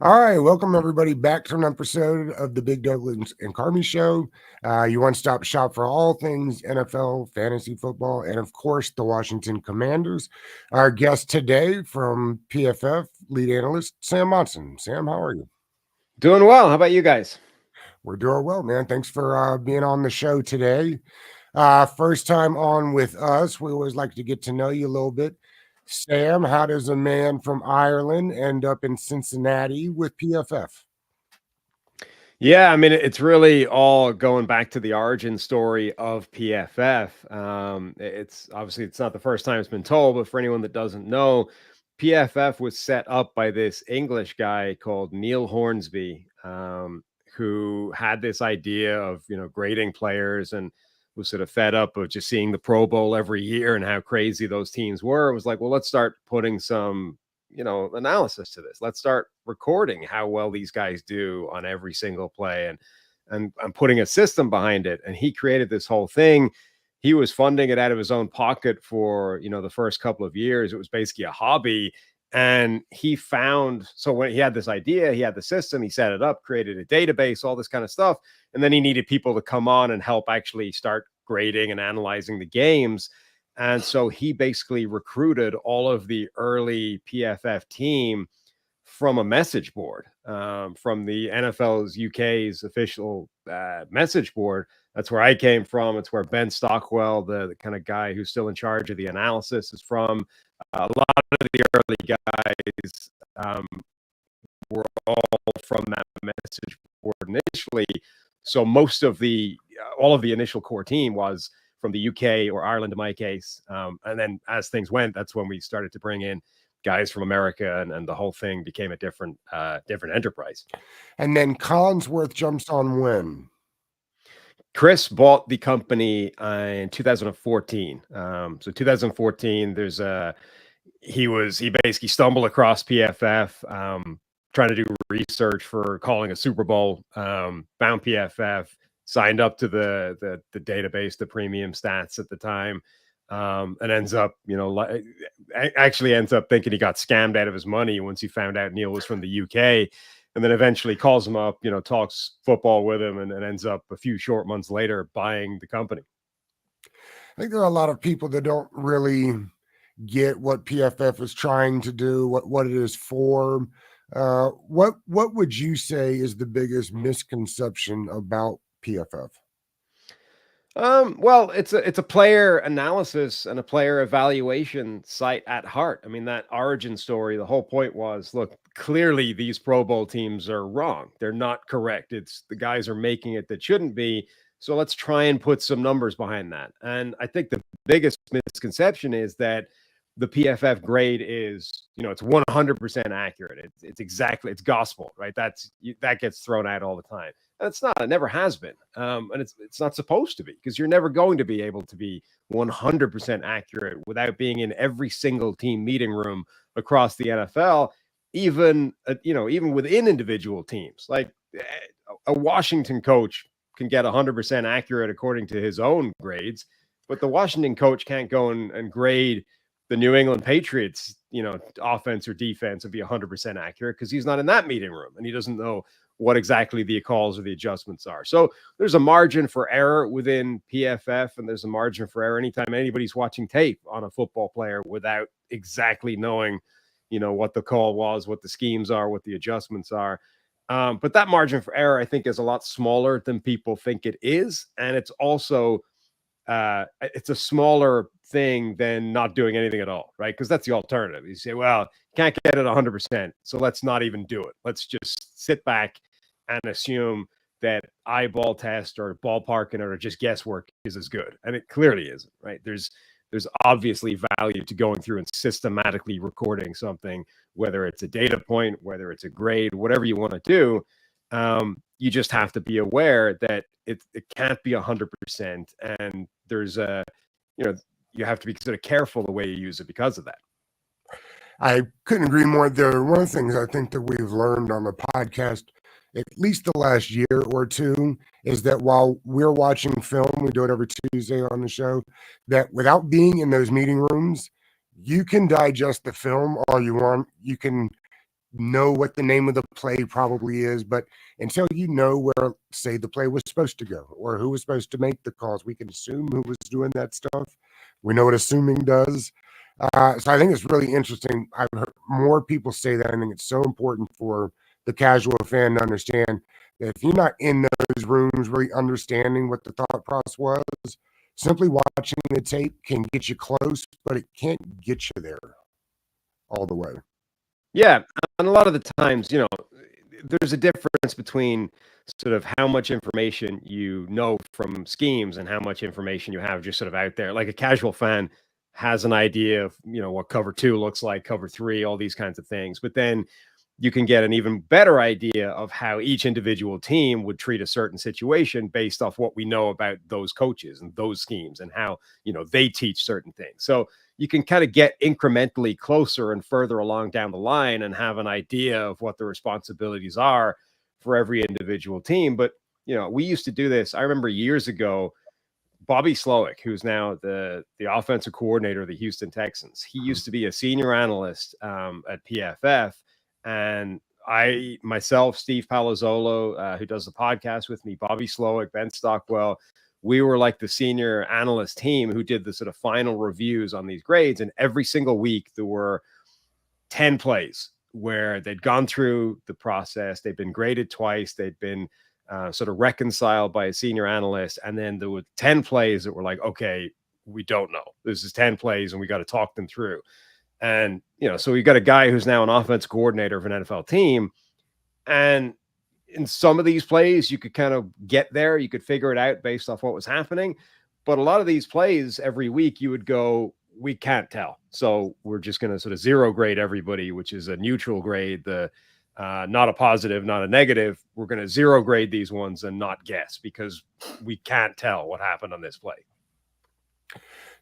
All right, welcome everybody back to an episode of the Big Douglas and Carmi Show. Your one-stop shop for all things NFL, fantasy football, and of course the Washington Commanders. Our guest today from PFF lead analyst Sam Monson. Sam, how are you? Doing well. How about you guys? We're doing well, man. Thanks for being on the show today. First time on with us. We always like to get to know you a little bit. Sam, how does a man from Ireland end up in Cincinnati with PFF? Yeah, I mean, it's really all going back to the origin story of PFF. It's obviously it's not the first time it's been told, but for anyone that doesn't know, PFF was set up by this English guy called Neil Hornsby, who had this idea of grading players and was sort of fed up of just seeing the Pro Bowl every year and how crazy those teams were. It was like, well, let's start putting some analysis to this. Let's start recording how well these guys do on every single play and I'm putting a system behind it. And he created this whole thing. He was funding it out of his own pocket for, the first couple of years. It was basically a hobby. And he found, so when he had this idea, he had the system, he set it up, created a database, all this kind of stuff. And then he needed people to come on and help actually start grading and analyzing the games. And so he basically recruited all of the early PFF team from a message board, from the NFL's UK's official message board. That's where I came from. It's where Ben Stockwell, the kind of guy who's still in charge of the analysis, is from. A lot of the early guys were all from that message board initially. So most of all of the initial core team was from the UK or Ireland in my case. And then as things went, that's when we started to bring in guys from America and the whole thing became a different enterprise. And then Collinsworth jumps on when? Chris bought the company in 2014. So 2014, he basically stumbled across PFF, trying to do research for calling a Super Bowl, found PFF, signed up to the database, the premium stats at the time, and ends up, actually ends up thinking he got scammed out of his money once he found out Neil was from the UK, and then eventually calls him up, talks football with him, and ends up a few short months later buying the company. I think there are a lot of people that don't really get what PFF is trying to do, what it is for. What would you say is the biggest misconception about PFF? Well, it's a player analysis and a player evaluation site at heart. I mean, that origin story, the whole point was, look, clearly these Pro Bowl teams are wrong. They're not correct. It's the guys are making it that shouldn't be. So let's try and put some numbers behind that. And I think the biggest misconception is that the PFF grade is, it's 100% accurate. It's gospel, right? That gets thrown out all the time. And it's not. It never has been, and it's not supposed to be, because you're never going to be able to be 100% accurate without being in every single team meeting room across the NFL, even within individual teams. Like a Washington coach can get 100% accurate according to his own grades, but the Washington coach can't go and grade the New England Patriots, offense or defense, and be 100% accurate, because he's not in that meeting room and he doesn't know what exactly the calls or the adjustments are. So there's a margin for error within PFF, and there's a margin for error anytime anybody's watching tape on a football player without exactly knowing, what the call was, what the schemes are, what the adjustments are. But that margin for error, I think, is a lot smaller than people think it is. And it's also it's a smaller thing than not doing anything at all, right? Because that's the alternative. You say, well, can't get it 100%, so let's not even do it. Let's just sit back and assume that eyeball test or ballparking or just guesswork is as good, and it clearly isn't, right? There's obviously value to going through and systematically recording something, whether it's a data point, whether it's a grade, whatever you want to do. You just have to be aware that it can't be 100%, and there's you have to be sort of careful the way you use it because of that. I couldn't agree more there. One of the things I think that we've learned on the podcast, at least the last year or two, is that while we're watching film, we do it every Tuesday on the show, that without being in those meeting rooms, you can digest the film all you want. You can know what the name of the play probably is, but until you know where, say, the play was supposed to go or who was supposed to make the calls, we can assume who was doing that stuff. We know what assuming does. So I think it's really interesting. I've heard more people say that. I think it's so important for the casual fan to understand that if you're not in those rooms really understanding what the thought process was, simply watching the tape can get you close, but it can't get you there all the way. Yeah, and a lot of the times, there's a difference between sort of how much information you know from schemes and how much information you have just sort of out there. Like a casual fan has an idea of, what cover 2 looks like, cover 3, all these kinds of things. But then you can get an even better idea of how each individual team would treat a certain situation based off what we know about those coaches and those schemes and how, they teach certain things. So you can kind of get incrementally closer and further along down the line and have an idea of what the responsibilities are for every individual team. But, we used to do this. I remember years ago, Bobby Slowick, who's now the offensive coordinator of the Houston Texans, he used to be a senior analyst at PFF. And myself, Steve Palazzolo, who does the podcast with me, Bobby Slowick, Ben Stockwell, we were like the senior analyst team who did the sort of final reviews on these grades. And every single week there were 10 plays where they'd gone through the process. They'd been graded twice. They'd been sort of reconciled by a senior analyst. And then there were 10 plays that were like, okay, we don't know. This is 10 plays and we got to talk them through. And, so we got a guy who's now an offense coordinator of an NFL team. And in some of these plays, you could kind of get there. You could figure it out based off what was happening. But a lot of these plays every week, you would go, we can't tell. So we're just going to sort of zero grade everybody, which is a neutral grade, not a positive, not a negative. We're going to zero grade these ones and not guess because we can't tell what happened on this play.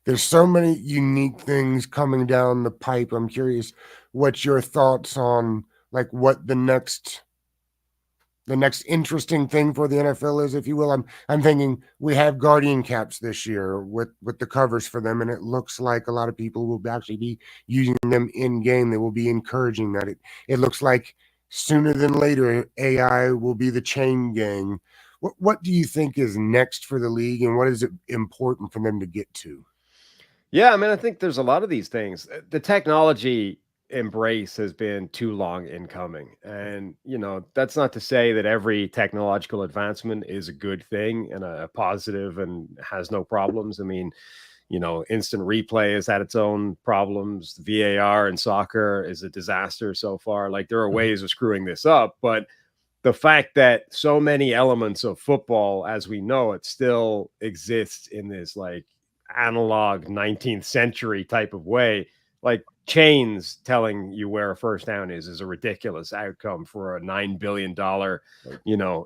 There's so many unique things coming down the pipe. I'm curious what your thoughts on like what the next interesting thing for the NFL is, if you will. I'm thinking we have Guardian caps this year with the covers for them, and it looks like a lot of people will actually be using them in game. They will be encouraging that. It looks like sooner than later AI will be the chain gang. What do you think is next for the league, and what is it important for them to get to? Yeah, I mean, I think there's a lot of these things. The technology embrace has been too long in coming. And, that's not to say that every technological advancement is a good thing and a positive and has no problems. I mean, instant replay has had its own problems. VAR in soccer is a disaster so far. Like there are ways of screwing this up, but the fact that so many elements of football as we know it still exists in this like analog 19th century type of way, like chains telling you where a first down is a ridiculous outcome for a $9 billion,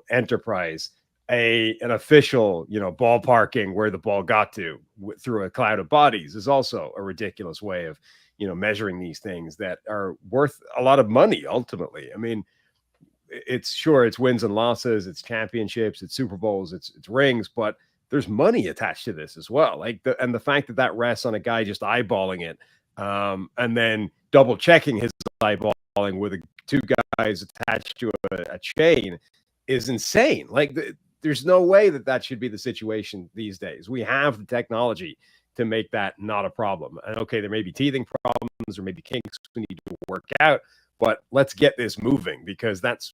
enterprise. An official, ballparking where the ball got to through a cloud of bodies is also a ridiculous way of, measuring these things that are worth a lot of money ultimately. I mean, it's wins and losses, it's championships, it's Super Bowls, it's rings, but there's money attached to this as well. Like the fact that rests on a guy just eyeballing it, and then double checking his eyeballing with two guys attached to a chain is insane. Like there's no way that should be the situation these days. We have the technology to make that not a problem. And okay, there may be teething problems or maybe kinks we need to work out, but let's get this moving because that's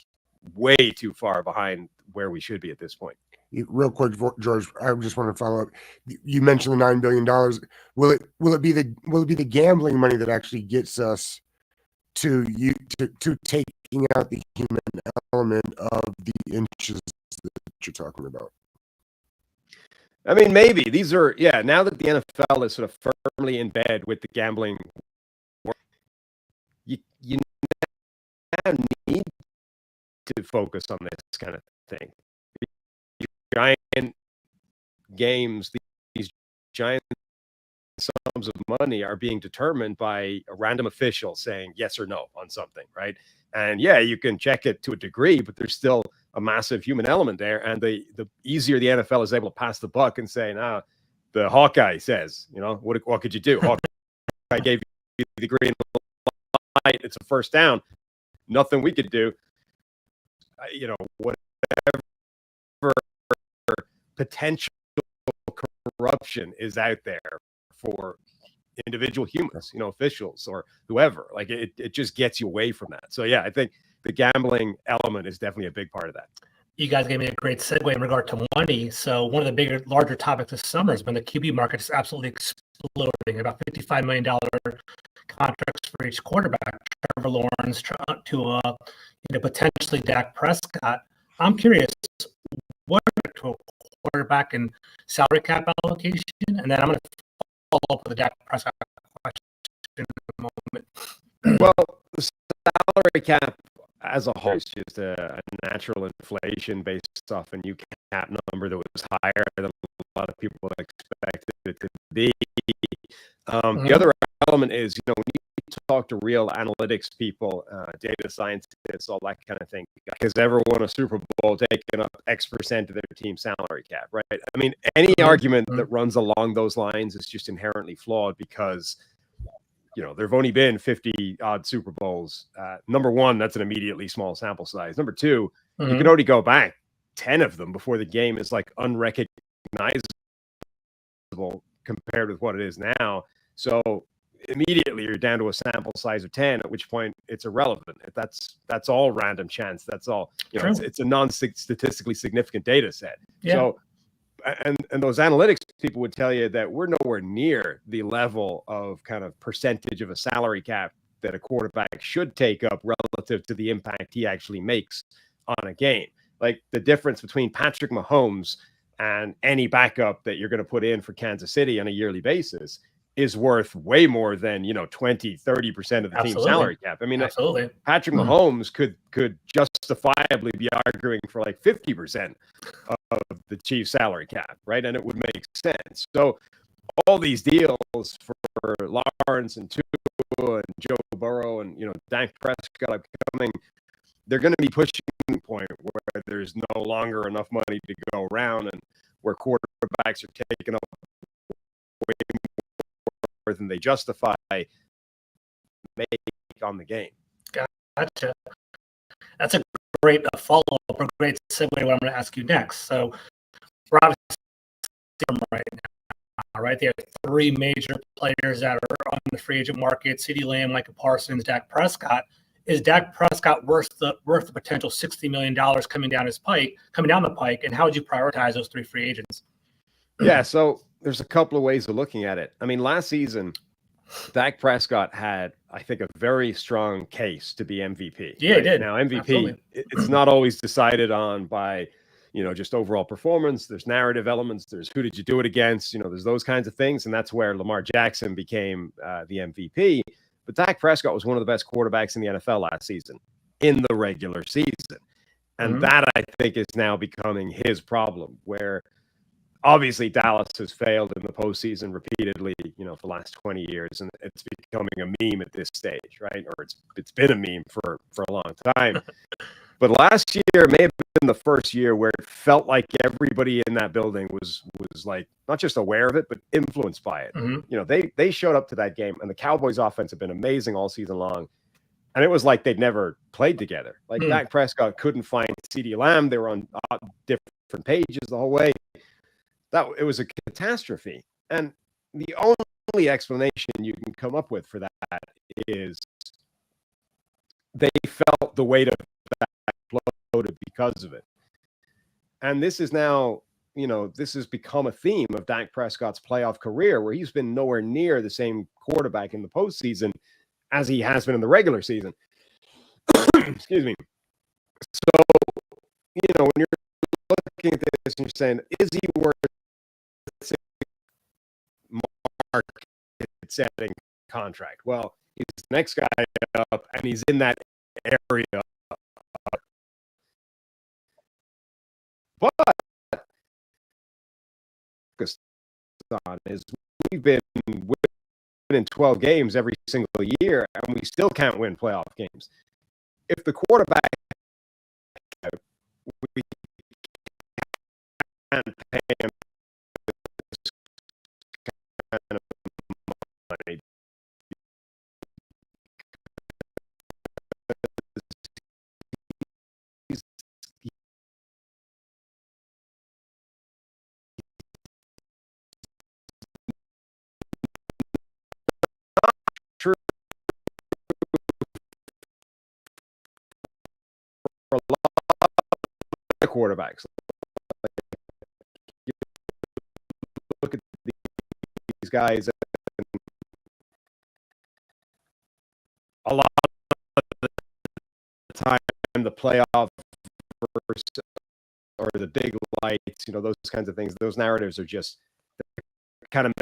way too far behind where we should be at this point. Real quick, George, I just want to follow up. You mentioned the $9 billion. Will it be the gambling money that actually gets us to taking out the human element of the inches that you're talking about? I mean, maybe these are, now that the NFL is sort of firmly in bed with the gambling, you now need to focus on this kind of thing. Giant games, these giant sums of money are being determined by a random official saying yes or no on something, right? And you can check it to a degree, but there's still a massive human element there. And the easier the NFL is able to pass the buck and say, the Hawkeye says, what could you do? Hawkeye gave you the green light. It's a first down. nothing we could do. Whatever potential corruption is out there for individual humans, officials or whoever, like it just gets you away from that. So yeah, I think the gambling element is definitely a big part of that. You guys gave me a great segue in regard to money. So one of the larger topics this summer has been the QB market is absolutely exploding. About $55 million contracts for each quarterback. Trevor Lawrence to potentially Dak Prescott. I'm curious, what to a quarterback and salary cap allocation? And then I'm going to follow up with the Dak Prescott question in a moment. Well, the salary cap as a whole is just a natural inflation based off a new cap number that was higher than a lot of people expected it to be. The other element is, when you talk to real analytics people, data scientists, all that kind of thing, has ever won a Super Bowl taking up X percent of their team salary cap, right? I mean, any argument that runs along those lines is just inherently flawed because there have only been 50 odd Super Bowls. Number one, that's an immediately small sample size. Number two, you can already go back 10 of them before the game is like unrecognizable compared with what it is now. So immediately you're down to a sample size of 10, at which point it's irrelevant. That's all random chance. That's all, it's a non-statistically significant data set. Yeah. So, and those analytics people would tell you that we're nowhere near the level of kind of percentage of a salary cap that a quarterback should take up relative to the impact he actually makes on a game. Like the difference between Patrick Mahomes and any backup that you're going to put in for Kansas City on a yearly basis is worth way more than, 20, 30% of the team's salary cap. I mean, Patrick Mahomes could justifiably be arguing for like 50% of the Chiefs salary cap, right? And it would make sense. So all these deals for Lawrence and Tua and Joe Burrow and, Dak Prescott upcoming, they're going to be pushing the point where there's no longer enough money to go around and where quarterbacks are taking up way more than they justify make on the game. Gotcha. That's a great follow-up, a great segue to what I'm going to ask you next. So we're obviously right now, right? There are three major players that are on the free agent market: CeeDee Lamb, Micah Parsons, Dak Prescott. Is Dak Prescott worth the potential $60 million coming down the pike? And how would you prioritize those three free agents? Yeah, so there's a couple of ways of looking at it. I mean, last season, Dak Prescott had, I think, a very strong case to be MVP. Yeah, he did. Now, MVP, Absolutely. It's not always decided on by, just overall performance. There's narrative elements. There's who did you do it against? There's those kinds of things. And that's where Lamar Jackson became the MVP. But Dak Prescott was one of the best quarterbacks in the NFL last season in the regular season. And that, I think, is now becoming his problem, where obviously Dallas has failed in the postseason repeatedly, for the last 20 years, and it's becoming a meme at this stage, right? Or it's been a meme for a long time. But last year may have been the first year where it felt like everybody in that building was like not just aware of it, but influenced by it. They showed up to that game, and the Cowboys' offense have been amazing all season long. And it was like they'd never played together. Like Dak Prescott couldn't find CeeDee Lamb. They were on different pages the whole way. It was a catastrophe. And the only explanation you can come up with for that is they felt the weight of that exploded because of it. And this is now, this has become a theme of Dak Prescott's playoff career, where he's been nowhere near the same quarterback in the postseason as he has been in the regular season. Excuse me. So, when you're looking at this and you're saying, is he worth market-setting contract? Well, he's the next guy up, and he's in that area. But is we've been winning 12 games every single year, and we still can't win playoff games. If the quarterback, we can't pay him this kind of money quarterbacks. You look at these guys, a lot of the time, the playoff or the big lights, those kinds of things, those narratives are just kind of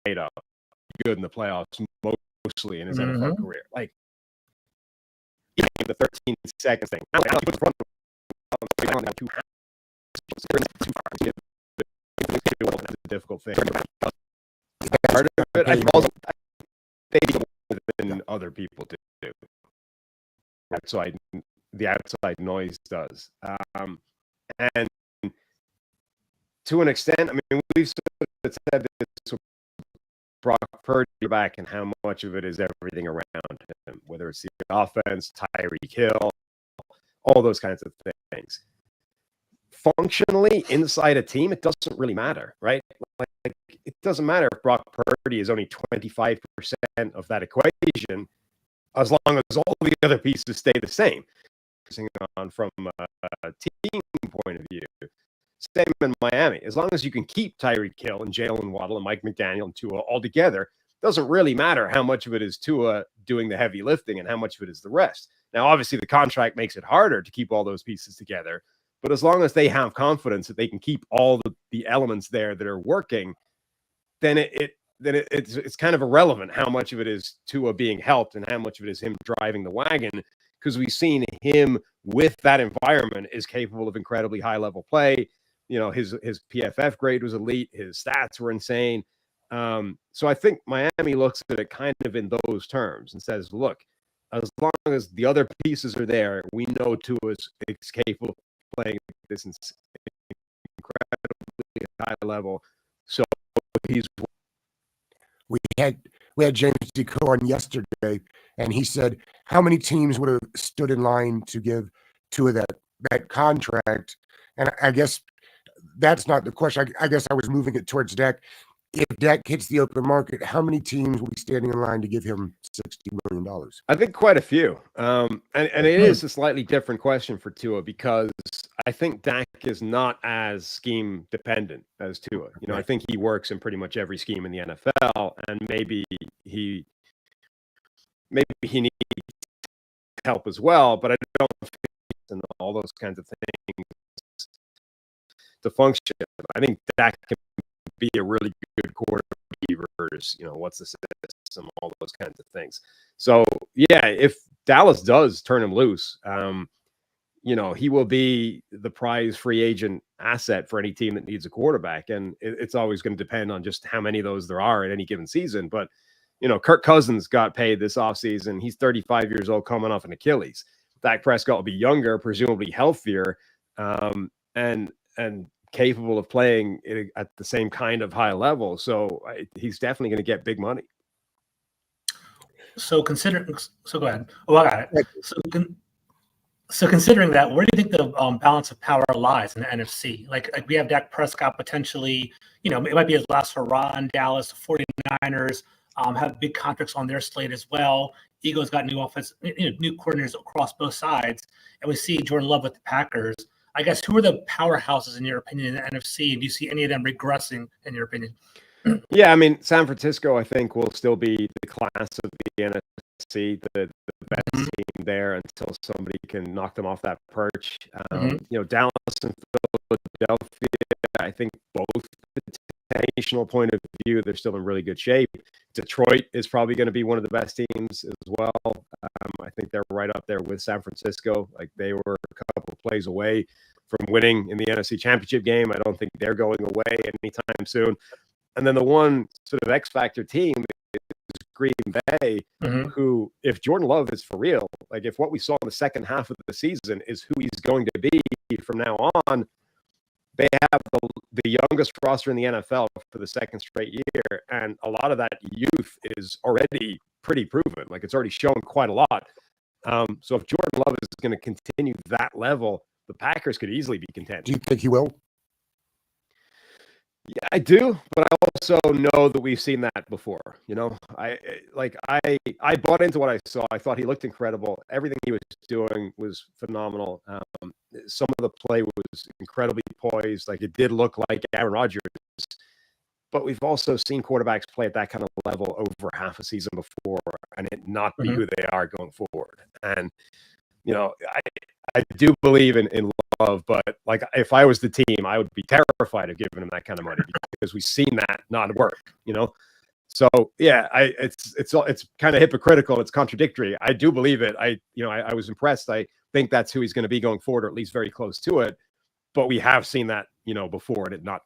made up. Good in the playoffs, mostly in his NFL career. Like, the 13 seconds thing. It's a difficult thing. Part of it, I think also than other people do. The outside noise does. And to an extent, I mean, we've sort of said this with Brock Purdy back and how much of it is everything around him, whether it's the offense, Tyreek Hill, all those kinds of things. Functionally, inside a team, it doesn't really matter, right? Like it doesn't matter if Brock Purdy is only 25% of that equation, as long as all the other pieces stay the same. On from a team point of view, same in Miami. As long as you can keep Tyreek Hill and Jalen Waddle and Mike McDaniel and Tua all together, doesn't really matter how much of it is Tua doing the heavy lifting and how much of it is the rest. Now, obviously, the contract makes it harder to keep all those pieces together, but as long as they have confidence that they can keep all the elements there that are working, then it's kind of irrelevant how much of it is Tua being helped and how much of it is him driving the wagon, because we've seen him with that environment is capable of incredibly high level play. His PFF grade was elite. His stats were insane. So I think Miami looks at it kind of in those terms and says, look, as long as the other pieces are there, we know Tua is capable of playing this incredibly high level. So we had James DeCo on yesterday, and he said how many teams would have stood in line to give Tua that contract. And I guess that's not the question. I guess I was moving it towards Dak. If Dak hits the open market, how many teams will be standing in line to give him $60 million? I think quite a few. And it is a slightly different question for Tua, because I think Dak is not as scheme dependent as Tua. I think he works in pretty much every scheme in the NFL, and maybe he needs help as well, but I don't think and all those kinds of things to function. I think Dak can be a really good quarterback. What's the system, all those kinds of things. So yeah, if Dallas does turn him loose, he will be the prize free agent asset for any team that needs a quarterback. And it's always going to depend on just how many of those there are at any given season. But, Kirk Cousins got paid this offseason. He's 35 years old, coming off an Achilles. Dak Prescott will be younger, presumably healthier, and capable of playing at the same kind of high level. So he's definitely going to get big money. So go ahead. Oh, I got it. So considering that, where do you think the balance of power lies in the NFC? Like we have Dak Prescott potentially, it might be his last hurrah in Dallas. The 49ers have big contracts on their slate as well. Eagles got new offense, new coordinators across both sides. And we see Jordan Love with the Packers. I guess, who are the powerhouses in your opinion in the NFC? And do you see any of them regressing in your opinion? Yeah, I mean, San Francisco, I think, will still be the class of the NFC, the best team there until somebody can knock them off that perch. Dallas and Philadelphia, I think both national point of view, they're still in really good shape. Detroit is probably going to be one of the best teams as well. I think they're right up there with San Francisco. Like, they were a couple of plays away from winning in the NFC Championship game. I don't think they're going away anytime soon. And then the one sort of X factor team is Green Bay, who, if Jordan Love is for real, like if what we saw in the second half of the season is who he's going to be from now on, they have the youngest roster in the NFL for the second straight year. And a lot of that youth is already pretty proven. Like, it's already shown quite a lot. So if Jordan Love is going to continue that level, the Packers could easily be contending. Do you think he will? Yeah, I do, but I also know that we've seen that before. I bought into what I saw. I thought he looked incredible. Everything he was doing was phenomenal. Some of the play was incredibly poised. Like, it did look like Aaron Rodgers, but we've also seen quarterbacks play at that kind of level over half a season before and it not be who they are going forward. And I do believe in Love, but like, if I was the team, I would be terrified of giving him that kind of money because we've seen that not work. So yeah, it's kind of hypocritical. It's contradictory. I do believe it. I was impressed. I think that's who he's going to be going forward, or at least very close to it. But we have seen that, before, and it not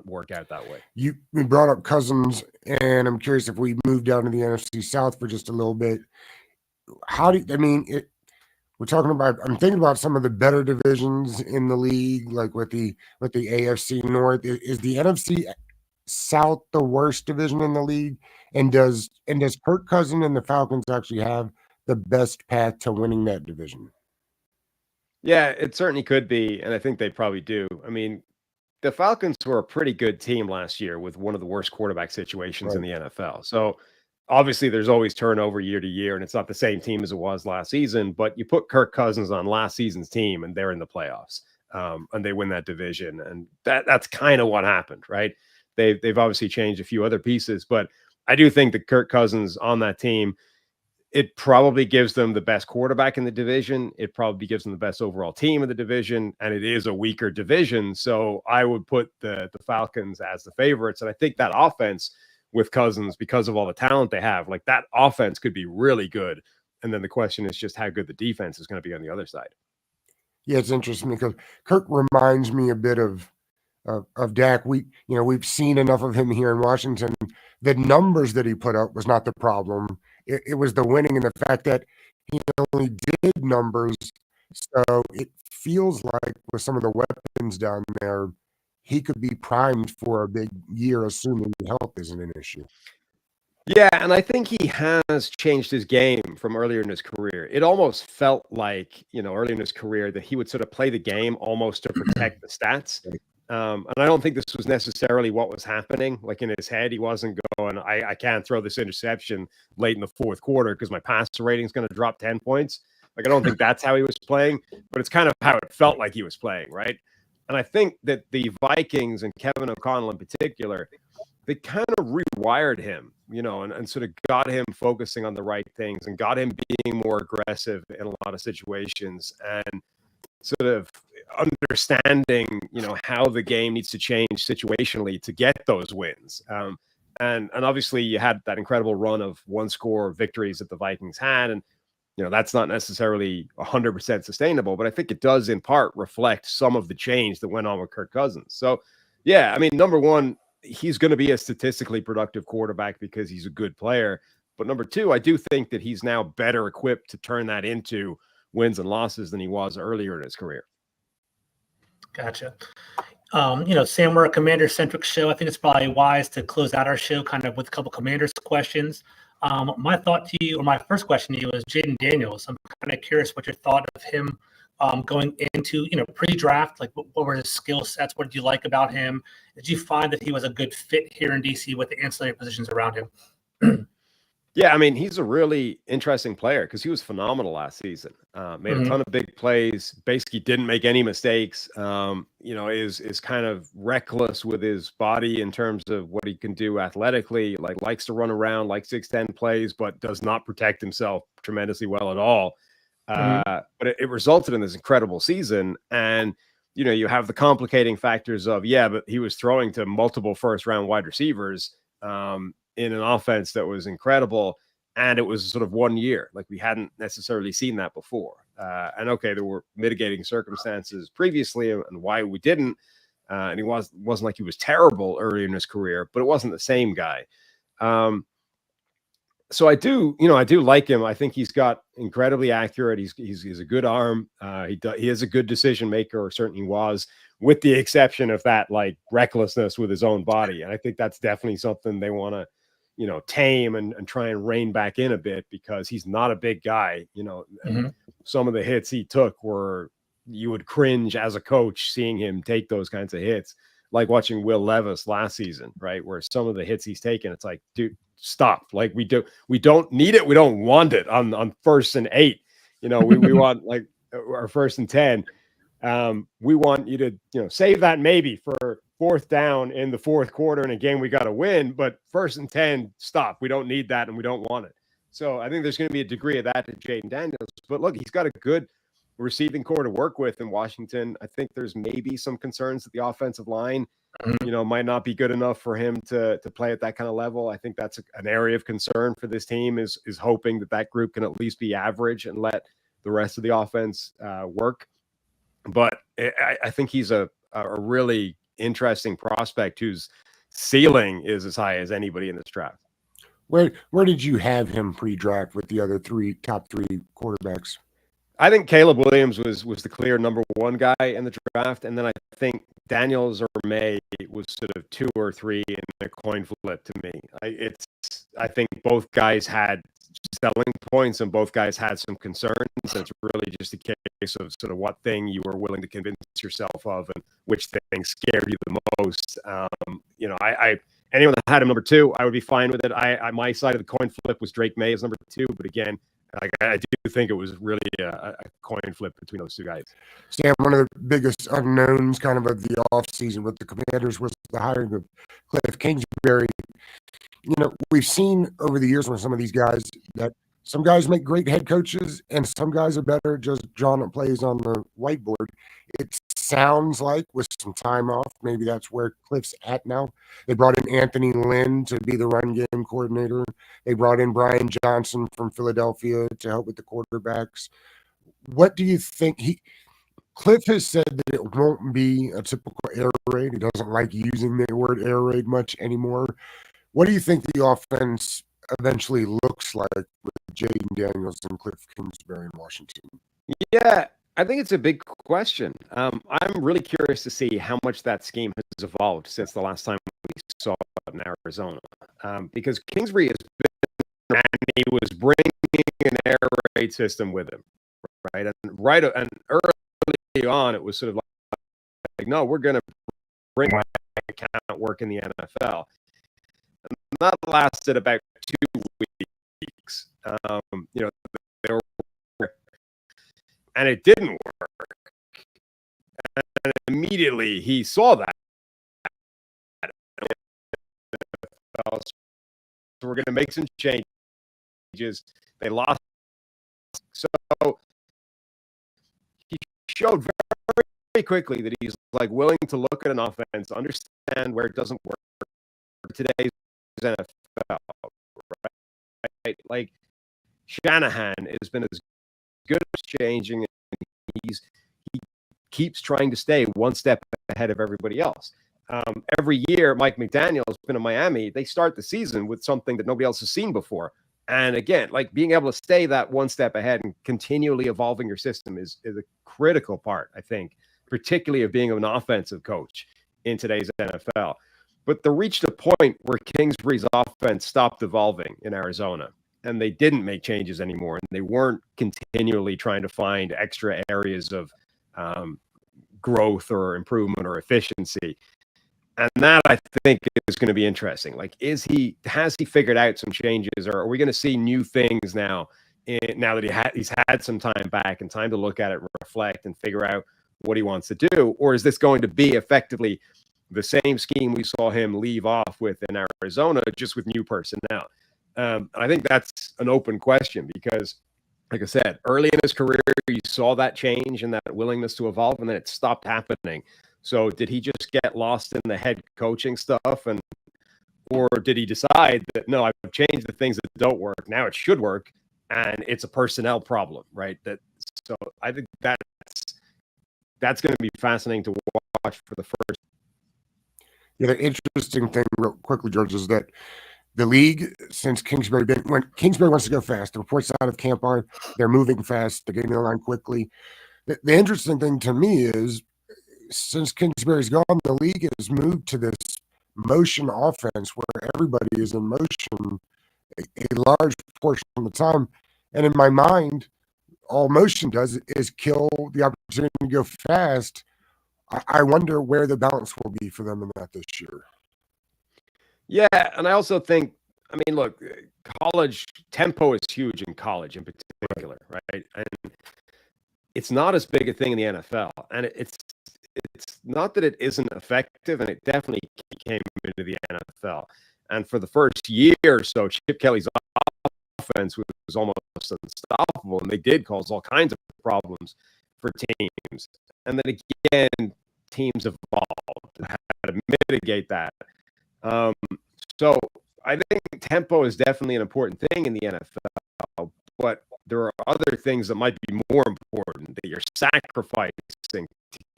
work out that way. You brought up Cousins, and I'm curious if we move down to the NFC South for just a little bit. We're talking about, I'm thinking about some of the better divisions in the league, like with the AFC North. Is the NFC South the worst division in the league? And does Kirk Cousins and the Falcons actually have the best path to winning that division? Yeah, it certainly could be, and I think they probably do. I mean, the Falcons were a pretty good team last year with one of the worst quarterback situations in the NFL. So obviously there's always turnover year to year, and it's not the same team as it was last season, but you put Kirk Cousins on last season's team and they're in the playoffs, and they win that division. And that's kind of what happened, right? They've obviously changed a few other pieces, but I do think that Kirk Cousins on that team, it probably gives them the best quarterback in the division. It probably gives them the best overall team in the division, and it is a weaker division. So I would put the Falcons as the favorites. And I think that offense with Cousins, because of all the talent they have, like, that offense could be really good. And then the question is just how good the defense is going to be on the other side. Yeah, it's interesting because Kirk reminds me a bit of Dak. We've seen enough of him here in Washington. The numbers that he put up was not the problem. It was the winning and the fact that he only did numbers. So it feels like with some of the weapons down there, he could be primed for a big year, assuming health isn't an issue. Yeah, and I think he has changed his game from earlier in his career. It almost felt like, earlier in his career that he would sort of play the game almost to protect the stats. And I don't think this was necessarily what was happening. Like, in his head, he wasn't going, I can't throw this interception late in the fourth quarter because my passer rating is going to drop 10 points. Like, I don't think that's how he was playing, but it's kind of how it felt like he was playing, right? And I think that the Vikings and Kevin O'Connell in particular, they kind of rewired him, and sort of got him focusing on the right things and got him being more aggressive in a lot of situations and sort of understanding, how the game needs to change situationally to get those wins. And obviously you had that incredible run of one-score victories that the Vikings had, and that's not necessarily 100% sustainable, but I think it does in part reflect some of the change that went on with Kirk Cousins. So yeah, I mean, number one, he's going to be a statistically productive quarterback because he's a good player. But number two, I do think that he's now better equipped to turn that into wins and losses than he was earlier in his career. Gotcha. Sam, we're a commander-centric show. I think it's probably wise to close out our show kind of with a couple Commanders questions. My thought to you, or my first question to you, is Jaden Daniels. I'm kind of curious what your thought of him going into, pre-draft. Like, what were his skill sets? What did you like about him? Did you find that he was a good fit here in DC with the ancillary positions around him? Yeah, I mean, he's a really interesting player because he was phenomenal last season. Made a ton of big plays, basically didn't make any mistakes. Is kind of reckless with his body in terms of what he can do athletically, like likes to run around, likes to extend plays, but does not protect himself tremendously well at all. But it resulted in this incredible season. And, you have the complicating factors of, but he was throwing to multiple first-round wide receivers in an offense that was incredible. And it was sort of 1 year. Like, we hadn't necessarily seen that before. And okay, there were mitigating circumstances previously and why we didn't. And he wasn't like he was terrible early in his career, but it wasn't the same guy. So I do like him. I think he's got incredibly accurate. He's a good arm. He is a good decision maker, or certainly was, with the exception of that, like, recklessness with his own body. And I think that's definitely something they want to, tame and try and rein back in a bit, because he's not a big guy, and some of the hits he took were, you would cringe as a coach seeing him take those kinds of hits. like watching Will Levis last season, right? Where some of the hits he's taken, it's like, dude, stop. Like we don't need it. We don't want it on 1st and 8. We want like our 1st and 10. We want you to, save that maybe for 4th down in the 4th quarter in a game we got to win, but 1st and 10, stop. We don't need that and we don't want it. So I think there's going to be a degree of that to Jaden Daniels. But look, he's got a good receiving core to work with in Washington. I think there's maybe some concerns that the offensive line, might not be good enough for him to play at that kind of level. I think that's an area of concern for this team is hoping that group can at least be average and let the rest of the offense work. But I think he's a really interesting prospect whose ceiling is as high as anybody in this draft. Where did you have him pre-draft with the other top three quarterbacks? I think Caleb Williams was the clear number 1 guy in the draft, and then I think Daniels or May was sort of 2 or 3 in a coin flip to me. I think both guys had selling points and both guys had some concerns. And it's really just a case of sort of what thing you were willing to convince yourself of and which thing scared you the most. Anyone that had him number 2, I would be fine with it. My side of the coin flip was Drake May as number 2, but again, I do think it was really a coin flip between those 2 guys. Sam, one of the biggest unknowns kind of the offseason with the Commanders was the hiring of Cliff Kingsbury. We've seen over the years with some of these guys that some guys make great head coaches and some guys are better just drawing up plays on the whiteboard. It sounds like with some time off, maybe that's where Cliff's at now. They brought in Anthony Lynn to be the run game coordinator. They brought in Brian Johnson from Philadelphia to help with the quarterbacks. What do you think? Cliff has said that it won't be a typical air raid. He doesn't like using the word air raid much anymore. What do you think the offense eventually looks like with Jaden Daniels and Cliff Kingsbury in Washington? Yeah, I think it's a big question. I'm really curious to see how much that scheme has evolved since the last time we saw it in Arizona. Because Kingsbury has been, and he was bringing an air raid system with him, right? And early on, it was sort of like no, we're going to bring my account work in the NFL. And that lasted about 2 weeks. They were, and it didn't work. And immediately he saw that. So we're going to make some changes. They lost. So he showed very quickly that he's like willing to look at an offense, understand where it doesn't work for today's NFL, right? Like Shanahan has been as good as changing, and he keeps trying to stay one step ahead of everybody else. Every year, Mike McDaniel has been in Miami. They start the season with something that nobody else has seen before. And again, like being able to stay that one step ahead and continually evolving your system is a critical part, I think, particularly of being an offensive coach in today's NFL. But they reached a point where Kingsbury's offense stopped evolving in Arizona, and they didn't make changes anymore, and they weren't continually trying to find extra areas of growth or improvement or efficiency. And that, I think, is going to be interesting. Like, has he figured out some changes, or are we going to see new things now that he's had some time back and time to look at it, reflect, and figure out what he wants to do? Or is this going to be effectively the same scheme we saw him leave off with in Arizona, just with new personnel? I think that's an open question because, like I said, early in his career, you saw that change and that willingness to evolve, and then it stopped happening. So did he just get lost in the head coaching stuff, or did he decide that, no, I've changed the things that don't work, now it should work, and it's a personnel problem, right? So I think that's going to be fascinating to watch for the first. Yeah, the interesting thing, real quickly, George, is that the league, since Kingsbury when Kingsbury wants to go fast, the reports out of camp are they're moving fast, they're getting the line quickly. The interesting thing to me is, since Kingsbury's gone, the league has moved to this motion offense where everybody is in motion a large portion of the time. And in my mind, all motion does is kill the opportunity to go fast. I wonder where the balance will be for them in that this year. Yeah, and I also think, I mean, look, college tempo is huge in college in particular, right? And it's not as big a thing in the NFL, and it's not that it isn't effective, and it definitely came into the NFL. And for the first year or so, Chip Kelly's offense was almost unstoppable, and they did cause all kinds of problems for teams. And then again, teams evolved and had to mitigate that. So I think tempo is definitely an important thing in the NFL, but there are other things that might be more important that you're sacrificing to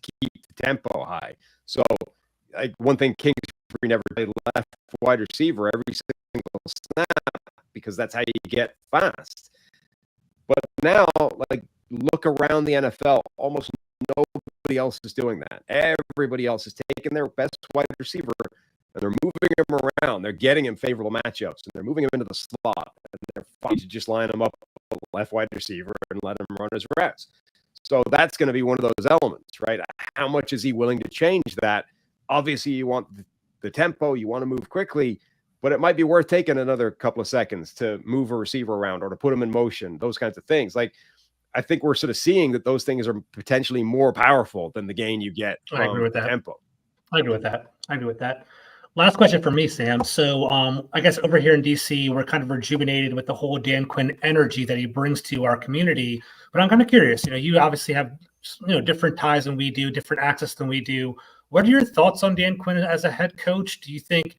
keep the tempo high. So, like one thing, Kingsbury never played left wide receiver every single snap because that's how you get fast. But now, like, look around the NFL, almost nobody else is doing that. Everybody else is taking their best wide receiver and they're moving him around. They're getting him favorable matchups, and they're moving him into the slot, and they're fine to just line him up a left wide receiver and let him run his routes. So that's going to be one of those elements, right? How much is he willing to change that? Obviously, you want the tempo, you want to move quickly, but it might be worth taking another couple of seconds to move a receiver around or to put him in motion, those kinds of things. Like, I think we're sort of seeing that those things are potentially more powerful than the gain you get from I agree with that. tempo. I agree with that. Last question for me, Sam. So I guess over here in DC, we're kind of rejuvenated with the whole Dan Quinn energy that he brings to our community. But I'm kind of curious, you obviously have, different ties than we do, different access than we do. What are your thoughts on Dan Quinn as a head coach? Do you think,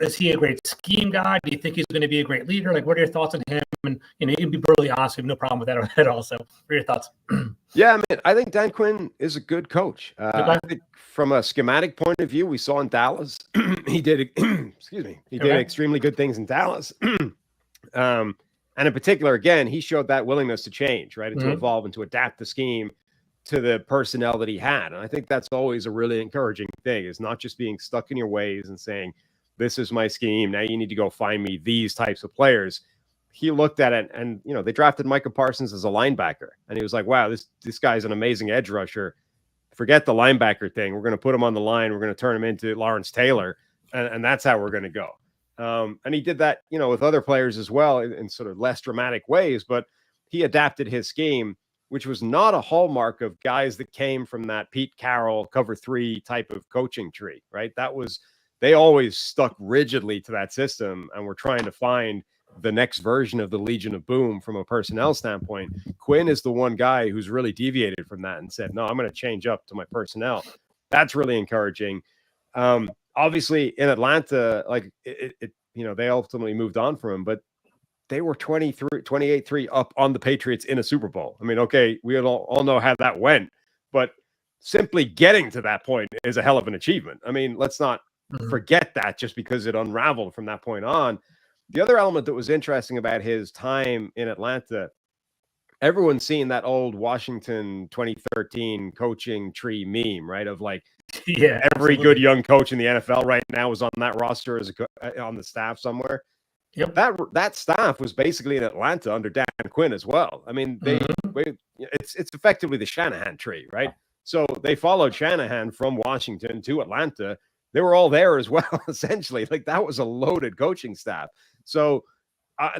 is he a great scheme guy? Do you think he's going to be a great leader? Like, what are your thoughts on him? And, you can be brutally honest. We have no problem with that at all. So what are your thoughts? Yeah, man, I think Dan Quinn is a good coach. I think from a schematic point of view, we saw in Dallas, he did, did extremely good things in Dallas. And in particular, again, he showed that willingness to change, right? And to evolve and to adapt the scheme to the personnel that he had. And I think that's always a really encouraging thing, is not just being stuck in your ways and saying, this is my scheme, now you need to go find me these types of players. He looked at it and, they drafted Micah Parsons as a linebacker. And he was like, wow, this guy's an amazing edge rusher. Forget the linebacker thing. We're going to put him on the line. We're going to turn him into Lawrence Taylor. And that's how we're going to go. And he did that, with other players as well in sort of less dramatic ways. But he adapted his scheme, which was not a hallmark of guys that came from that Pete Carroll cover 3 type of coaching tree, right? They always stuck rigidly to that system and were trying to find the next version of the Legion of Boom from a personnel standpoint. Quinn is the one guy who's really deviated from that and said, no, I'm going to change up to my personnel. That's really encouraging. Obviously in Atlanta, like they ultimately moved on from him, but they were 28-3 up on the Patriots in a Super Bowl. I mean, okay, we all know how that went, but simply getting to that point is a hell of an achievement. I mean, let's not forget that just because it unraveled from that point on. The other element that was interesting about his time in Atlanta, everyone's seen that old Washington 2013 coaching tree meme, right? Of like, every good young coach in the NFL right now is on that roster on the staff somewhere. Yep. That staff was basically in Atlanta under Dan Quinn as well. I mean, it's effectively the Shanahan tree, right? So they followed Shanahan from Washington to Atlanta. They were all there as well, essentially. Like, that was a loaded coaching staff. So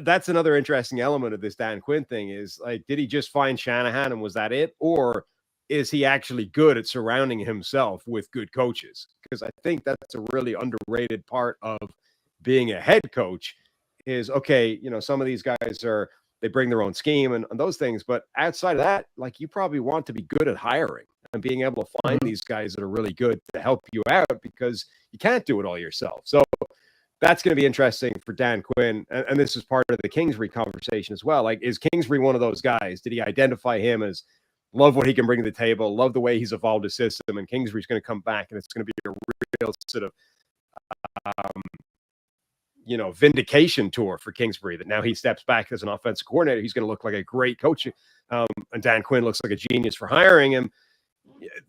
that's another interesting element of this Dan Quinn thing is, like, did he just find Shanahan and was that it? Or is he actually good at surrounding himself with good coaches? Because I think that's a really underrated part of being a head coach is, okay, some of these guys they bring their own scheme and those things. But outside of that, like, you probably want to be good at hiring and being able to find these guys that are really good to help you out, because you can't do it all yourself. So that's going to be interesting for Dan Quinn. And this is part of the Kingsbury conversation as well. Like, is Kingsbury one of those guys? Did he identify him as love what he can bring to the table, love the way he's evolved his system, and Kingsbury's going to come back and it's going to be a real sort of, vindication tour for Kingsbury, that now he steps back as an offensive coordinator. He's going to look like a great coach. And Dan Quinn looks like a genius for hiring him.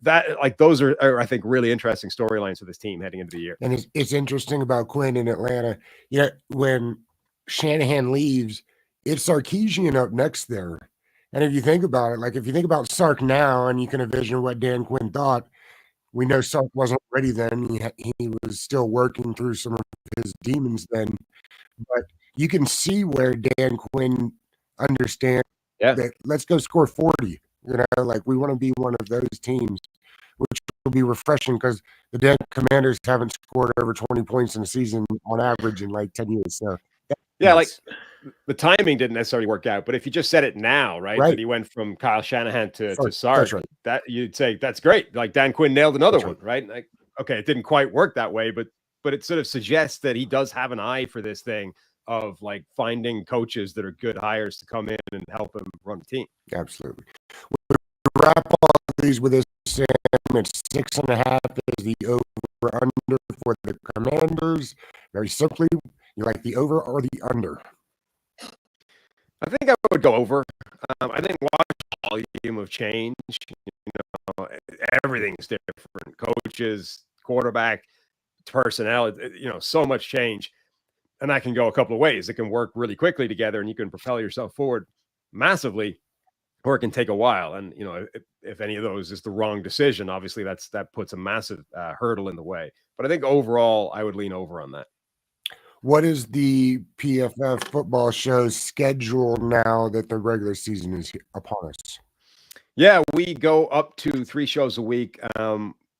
That, like, those are I think really interesting storylines for this team heading into the year. And it's interesting about Quinn in Atlanta. When Shanahan leaves, it's Sarkisian up next there. And if you think about it, like if you think about Sark now and you can envision what Dan Quinn thought, we know Sark wasn't ready then. He was still working through some of his demons then. But you can see where Dan Quinn understands that let's go score 40. Like we want to be one of those teams, which will be refreshing because the Dan Commanders haven't scored over 20 points in a season on average in like 10 years. So yeah, like the timing didn't necessarily work out, but if you just said it now, right, that he went from Kyle Shanahan to Sark, that you'd say that's great. Like Dan Quinn nailed another one, right? Like, okay, it didn't quite work that way, but it sort of suggests that he does have an eye for this thing of like finding coaches that are good hires to come in and help him run the team. Absolutely. We wrap all these with this, Sam. It's 6.5 is the over under for the Commanders. Very simply, you like the over or the under? I think I would go over. I think watch volume of change. Everything's different. Coaches, quarterback, personnel. So much change, and that can go a couple of ways. It can work really quickly together, and you can propel yourself forward massively, or it can take a while. And if any of those is the wrong decision, obviously that puts a massive hurdle in the way. But I think overall, I would lean over on that. What is the PFF football show's schedule now that the regular season is upon us? Yeah, we go up to 3 shows a week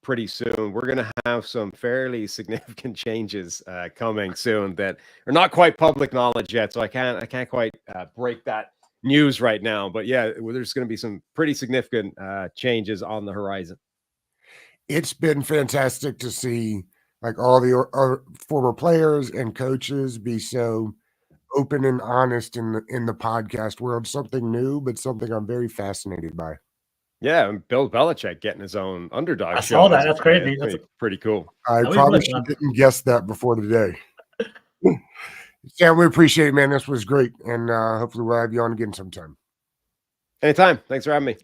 pretty soon. We're going to have some fairly significant changes coming soon that are not quite public knowledge yet, so I can't quite break that news right now. But yeah, there's going to be some pretty significant changes on the horizon. It's been fantastic to see like all the former players and coaches be so open and honest in the podcast world. Something new, but something I'm very fascinated by. Yeah, and Bill Belichick getting his own underdog show. I saw that. That's crazy. That's pretty cool. I probably didn't guess that before today. Sam, we appreciate it, man. This was great. And hopefully we'll have you on again sometime. Anytime. Thanks for having me.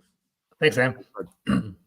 Thanks, Sam.